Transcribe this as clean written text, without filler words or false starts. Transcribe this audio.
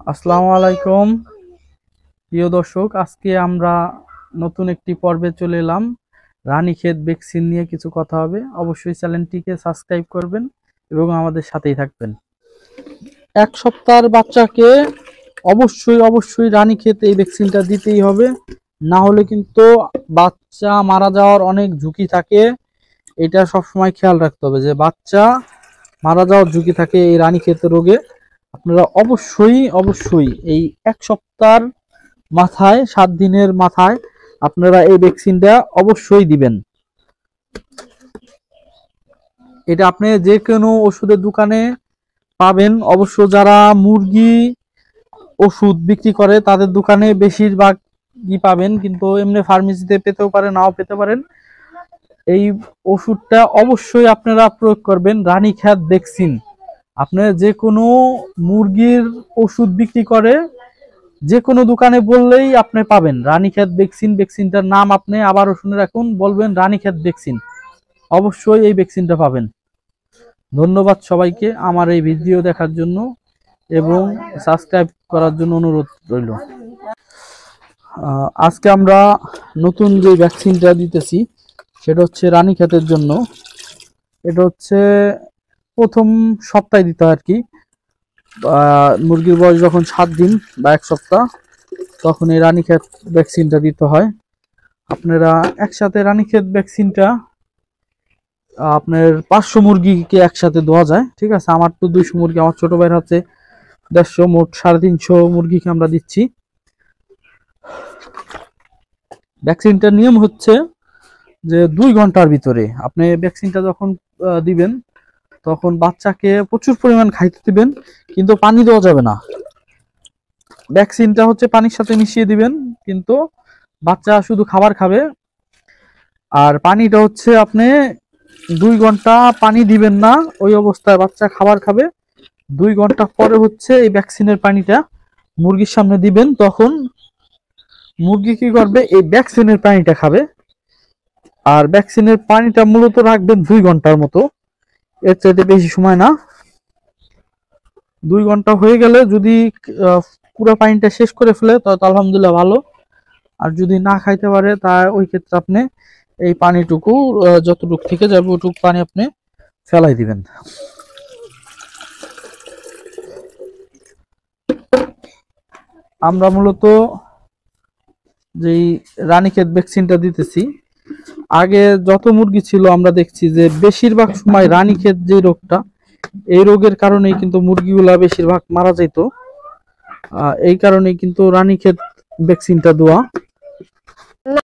আসসালামু আলাইকুম প্রিয় দর্শক, আজকে আমরা নতুন একটি পর্বে চলে এলাম। রানীক্ষেত ভ্যাকসিন নিয়ে কিছু কথা হবে। অবশ্যই চ্যানেলটিকে সাবস্ক্রাইব করবেন এবং আমাদের সাথেই থাকবেন। এক সপ্তাহের বাচ্চাকে অবশ্যই রানীক্ষেত এই ভ্যাকসিনটা দিতেই হবে, না হলে কিন্তু বাচ্চা মারা যাওয়ার অনেক ঝুঁকি থাকে। এটা সবসময় খেয়াল রাখতে হবে যে বাচ্চা মারা যাওয়ার ঝুঁকি থাকে এই রানীক্ষেত রোগে। আপনারা অবশ্যই এই এক সপ্তাহের মাথায় 7 দিনের মাথায় আপনারা এই ভ্যাকসিনটা অবশ্যই দিবেন। এটা আপনি যে কোনো ওষুধের দোকানে পাবেন। অবশ্য যারা মুরগি ওষুধ বিক্রি করে তাদের দোকানে বেশিরভাগই পাবেন, কিন্তু এমনি ফার্মেসিতে পেতেও পারেন, নাও পেতে পারেন। এই ওষুধটা অবশ্যই আপনারা প্রয়োগ করবেন, রানীক্ষেত ভ্যাকসিন। আপনারা যে কোনো মুরগির ওষুধ বিক্রি করে যে কোনো দোকানে বললেই আপনি পাবেন রানীক্ষেত ভ্যাকসিন। ভ্যাকসিনটার নাম আপনি আবারও শুনে রাখুন, বলবেন রানীক্ষেত ভ্যাকসিন, অবশ্যই এই ভ্যাকসিনটা পাবেন। ধন্যবাদ সবাইকে আমার এই ভিডিও দেখার জন্য এবং সাবস্ক্রাইব করার জন্য অনুরোধ রইল। আজকে আমরা নতুন যে ভ্যাকসিনটা দিতেছি সেটা হচ্ছে রানীক্ষেতের জন্য। এটা হচ্ছে প্রথম সপ্তাহে দিতে হয় আর কি। মুরগির বয়স যখন 7 দিন বা 1 সপ্তাহ, তখন এই রানীক্ষেত ভ্যাকসিনটা দিতে হয়। আপনারা একসাথে রানীক্ষেত ভ্যাকসিনটা আপনার 500 মুরগিকে একসাথে দেওয়া যায়, ঠিক আছে। আমার তো 200 মুরগি, আমার ছোট ভাইয়ের হাতে 150, মোট 350 মুরগিকে আমরা দিচ্ছি। ভ্যাকসিনটার নিয়ম হচ্ছে যে 2 ঘন্টার ভিতরে আপনি ভ্যাকসিনটা যখন দিবেন তখন বাচ্চাকে প্রচুর পরিমাণ খাইতে দিবেন, কিন্তু পানি দেওয়া যাবে না। ভ্যাকসিনটা হচ্ছে পানির সাথে মিশিয়ে দিবেন, কিন্তু বাচ্চা শুধু খাবার খাবে। আর পানিটা হচ্ছে আপনি 2 ঘন্টা পানি দিবেন না, ওই অবস্থায় বাচ্চা খাবার খাবে। 2 ঘন্টা পরে হচ্ছে এই ভ্যাকসিনের পানিটা মুরগির সামনে দিবেন, তখন মুরগি কি করবে, এই ভ্যাকসিনের পানিটা খাবে। আর ভ্যাকসিনের পানিটা মূলত রাখবেন 2 ঘন্টার মতো, এর চাইতে বেশি সময় না। 2 ঘন্টা হয়ে গেলে যদি পুরো পানিটা শেষ করে ফেলে তাহলে আলহামদুলিল্লাহ ভালো। আর যদি না খাইতে পারে তা ওই ক্ষেত্রে আপনি এই পানিটুকু যতটুকু থেকে যাবে ওটুকু পানি আপনি ফেলাই দিবেন। আমরা মূলত যেই রানীক্ষেত ভ্যাকসিনটা দিতেছি, আগে যত মুরগি ছিল আমরা দেখছি যে বেশিরভাগ সময় রানীক্ষেত যে রোগটা, এই রোগের কারণেই কিন্তু মুরগিগুলা বেশিরভাগ মারা যেত। এই কারণেই কিন্তু রানীক্ষেত ভ্যাকসিনটা দেওয়া।